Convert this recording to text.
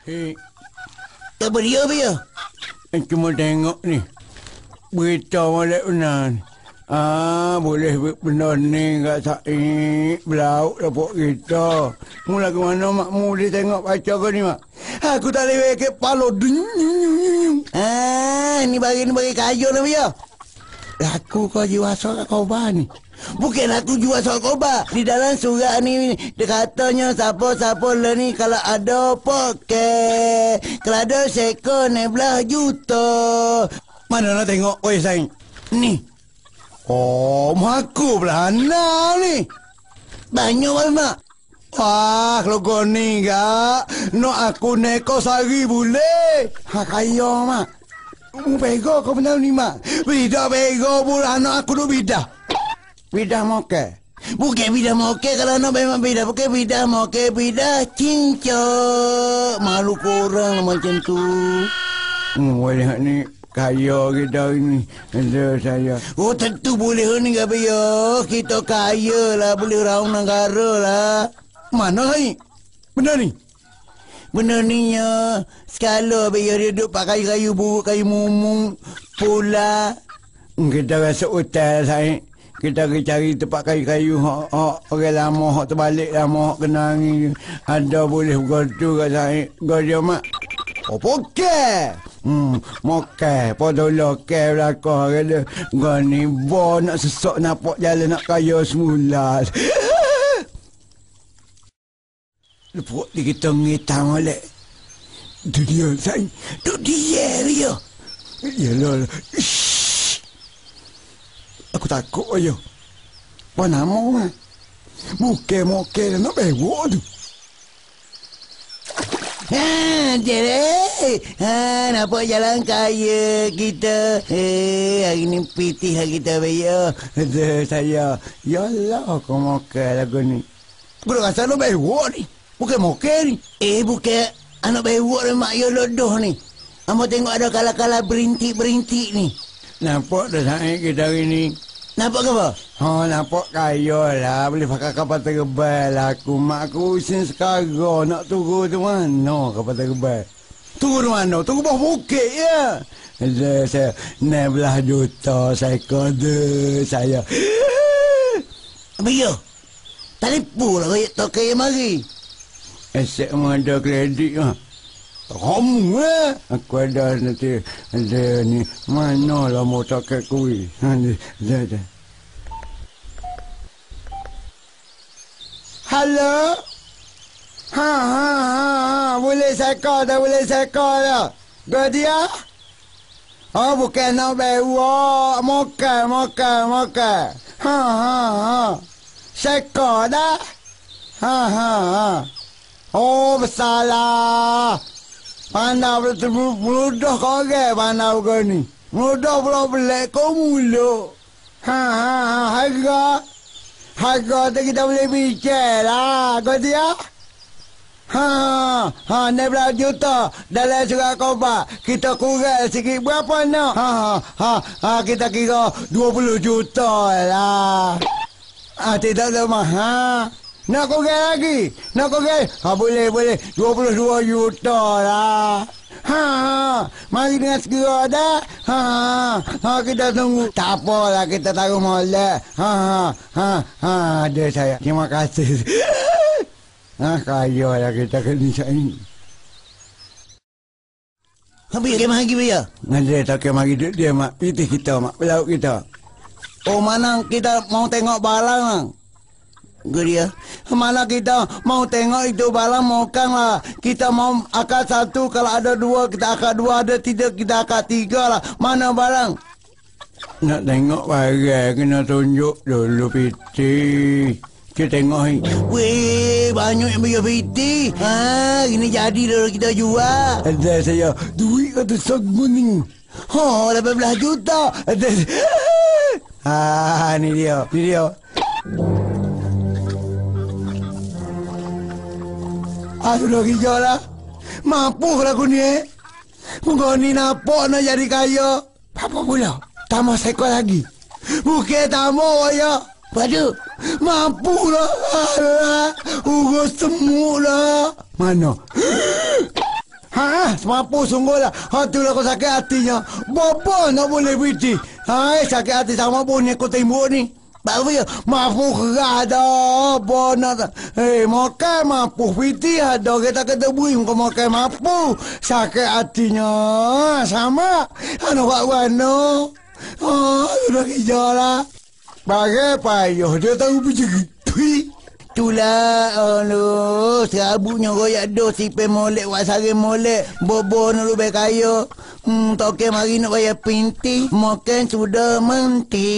Apa dia? Cuma tengok ni. Berita molek benar ni. Boleh benar ni kat Said belauk dapur kita. Mula ke mana makmu dia tengok baca kau ni mak? Aku tak boleh ke palo. Ni bagi kayu lah dia. Aku kau jiwa soal kau ni. Bukan aku jual soal koba. Di dalam surat ni dia katanya siapa-siapa lah ni kalau ada poket. Kalau ada seko 16 juta. Mana nak tengok oi Said? Ni. Oh, maku belana ni. Banyak apa mak? Wah, kalau kau ni gak, no aku neko sehari boleh. Kaya mak. Mu pego kau benar ni mak. Bidah pego pula anak aku duk bidah. Bidah moke. Bukan bidah moke kalau nak memang bidah. Bukan bidah moke, bidah cincok. Malu korang macam tu. Lihat ni kaya kita ini. Ada saya. Oh tentu boleh ni gak biar. Kita kaya lah. Boleh raung negara lah. Mana ni? Benar ni? Benar ni ya. Sekala biar dia duduk pakai kayu buruk, kayu mumung. Pula. Kita rasa hotel Said. Kita pergi cari tempat kayu-kayu orang lama, hak terbalik lama, hak kenal ni. Ada boleh begitu kat Said. Kau dia mak. Oh, pokeh. Mokeh. Podolah ke belakang kata. Kau ni bo nak sesok nampak jalan nak kaya semula. Lepuk di kita ngitang oleh. Itu dia Said. Itu dia. Yalah. Aku takut ayo. Apa nama mah? Bukan nak bewok tu. Jadi. Nampak jalan kaya kita. Hari ni pitih lah kita bayar. Saya. Yalah kau mokel lagu ni. Aku dah rasa nak bewok ni. Bukan mokel ni. Bukan. Anak bewok ni mak ya lodoh ni. Amba tengok ada kala-kala berintik-berintik ni. Nampak dah Said kita hari ni. Nampak ke apa? Nampak kaya lah. Boleh pakai kapal terbal aku. Mak aku usin sekarang. Nak tunggu tu mana kapal terbal? Tunggu di mana? Tunggu bawah bukit ya. Saya 16 juta saya kode saya. Biar. Telefon lah kaya mari. Asyik ada kredit lah. Kamu lah. Aku ada nanti. Ada ni. Mana lah mau tak kuih. Ada. Halo? Boleh seka tak? Boleh seka tak? Kau dia? Bukan nak bewak. Mokai. Seka dah? Bersalah. Pandai meludah kau ke pandai kau ni. Meludah pula belak kau mulut. Harga tu kita boleh bicara lah. Kau dia? 16 juta dalam surat khabar. Kita kurang sikit berapa nak? Kita kira 20 juta lah. Tidak lemah. Nak korang lagi? Boleh. 22 juta lah. Mari dengan segera dah. Kita tunggu. Tak apalah, kita taruh molek. Ada saya. Terima kasih. Kaya lah kita kena cari. Habis kemah lagi biar? Ada tak kemah lagi dia mak. Pitih kita mak. Pelaut kita. Oh mana kita mau tengok barang? Dia. Mana kita mau tengok itu barang makan lah. Kita mau akad satu, kalau ada dua kita akad dua, ada tiga kita akad tiga lah. Mana barang? Nak tengok barang kena tunjuk dulu piti. Kita tengok ni. Weh, banyak yang bayar piti. Ini jadi dulu kita jual. Ada saya duit kata sagun ni. 18 juta. Ada. Ni dia. Sudah kerja lah. Mampu lah aku ni Kau ni nampak nak jadi kaya. Apa pula? Tambah seekor lagi. Bukan tambah ya. Padu. Mampu lah. Urus semua lah. Mana? Semampu sungguh lah. Itulah aku sakit hatinya. Bapa nak boleh biti. Sakit hati sama bunyi aku tembok ni. Baru ya, mampu kerah dah. Bona makan mampu biti ada. Kita kata beri muka makan mampu. Sakit hatinya. Sama. Anak wak-wano. Sudah kerja lah. Bagai payah dia tahu begitu. Itulah, serabutnya royak dos sipai molek, wak sari molek. Bobo nak lebih kaya. Toke mari nak bayar pinti. Makan sudah menti.